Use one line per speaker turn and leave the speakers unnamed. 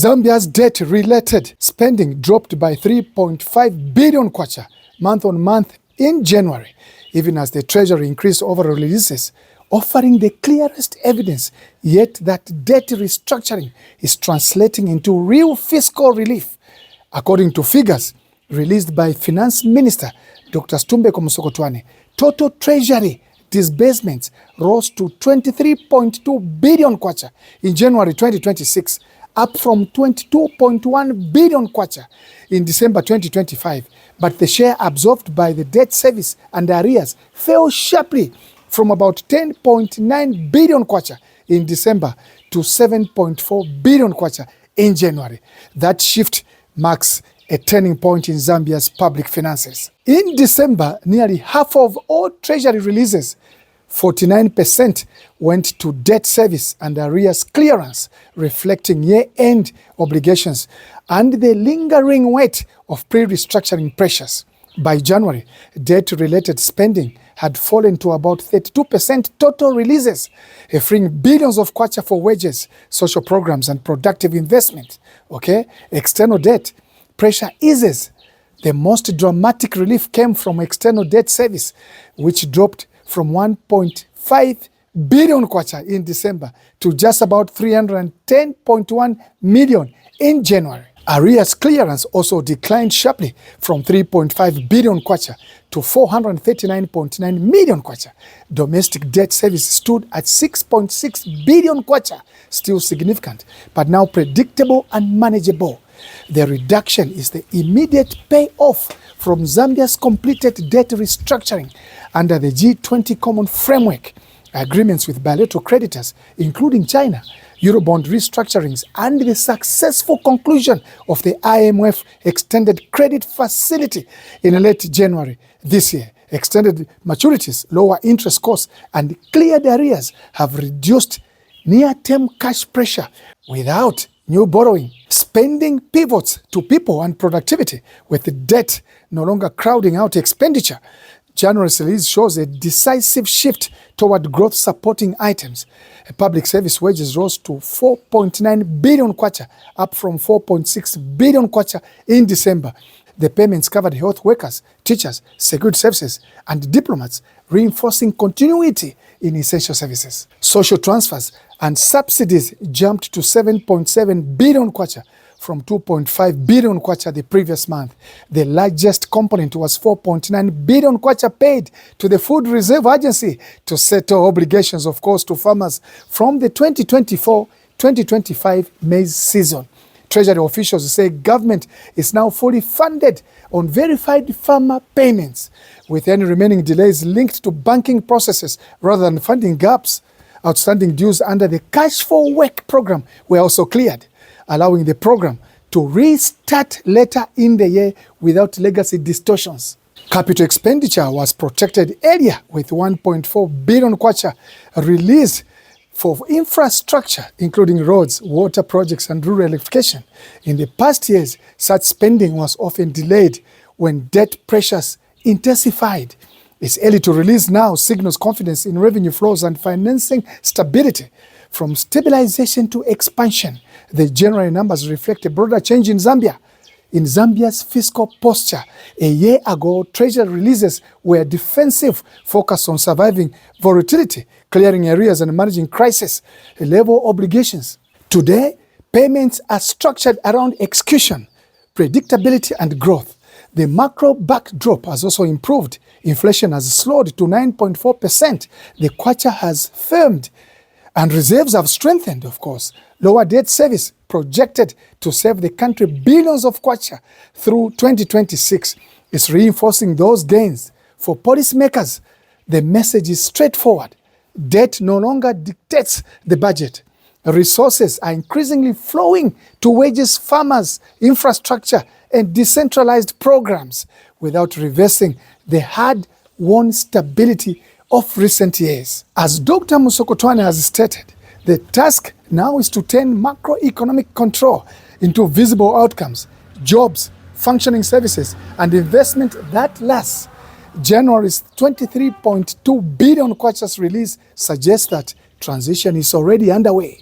Zambia's debt-related spending dropped by 3.5 billion kwacha month on month in January, even as the Treasury increased overall releases, offering the clearest evidence yet that debt restructuring is translating into real fiscal relief. According to figures released by Finance Minister Dr. Situmbeko Musokotwane, total Treasury disbursements rose to 23.2 billion kwacha in January 2026, up from 22.1 billion kwacha in December 2025. But the share absorbed by the debt service and arrears fell sharply from about 10.9 billion kwacha in December to 7.4 billion kwacha in January. That shift marks a turning point in Zambia's public finances. In December, nearly half of all Treasury releases, 49%, went to debt service and arrears clearance, reflecting year-end obligations and the lingering weight of pre-restructuring pressures. By January, debt-related spending had fallen to about 32% total releases, freeing billions of kwacha for wages, social programs, and productive investment. External debt pressure eases. The most dramatic relief came from external debt service, which dropped from 1.5 billion kwacha in December to just about 310.1 million in January. Arrears clearance also declined sharply from 3.5 billion kwacha to 439.9 million kwacha. Domestic debt service stood at 6.6 billion kwacha, still significant, but now predictable and manageable. The reduction is the immediate payoff from Zambia's completed debt restructuring under the G20 Common Framework, agreements with bilateral creditors, including China, Eurobond restructurings, and the successful conclusion of the IMF Extended Credit Facility in late January this year. Extended maturities, lower interest costs, and cleared arrears have reduced near-term cash pressure without new borrowing. Spending pivots to people and productivity, with the debt no longer crowding out expenditure. January's release shows a decisive shift toward growth-supporting items. Public service wages rose to 4.9 billion kwacha, up from 4.6 billion kwacha in December. The payments covered health workers, teachers, security services, and diplomats, reinforcing continuity in essential services. Social transfers and subsidies jumped to 7.7 billion kwacha from 2.5 billion kwacha the previous month. The largest component was 4.9 billion kwacha paid to the Food Reserve Agency to settle obligations, of course, to farmers from the 2024-2025 maize season. Treasury officials say government is now fully funded on verified farmer payments, with any remaining delays linked to banking processes rather than funding gaps. Outstanding dues under the Cash for Work program were also cleared, allowing the program to restart later in the year without legacy distortions. Capital expenditure was protected earlier with 1.4 billion kwacha released for infrastructure, including roads, water projects, and rural electrification. In the past years, such spending was often delayed when debt pressures intensified. It's early to release now signals confidence in revenue flows and financing stability. From stabilization to expansion, the January numbers reflect a broader change in Zambia. In Zambia's fiscal posture, a year ago, Treasury releases were defensive, focused on surviving volatility, clearing arrears, and managing crisis-level obligations. Today, payments are structured around execution, predictability, and growth. The macro backdrop has also improved. Inflation has slowed to 9.4%. The kwacha has firmed, and reserves have strengthened, of course. Lower debt service projected to save the country billions of kwacha through 2026 is reinforcing those gains. For policymakers, the message is straightforward. Debt no longer dictates the budget. Resources are increasingly flowing to wages, farmers, infrastructure, and decentralized programs without reversing the hard-won stability of recent years. As Dr. Musokotwane has stated, the task now is to turn macroeconomic control into visible outcomes, jobs, functioning services, and investment that lasts. January's 23.2 billion kwacha's release suggests that transition is already underway.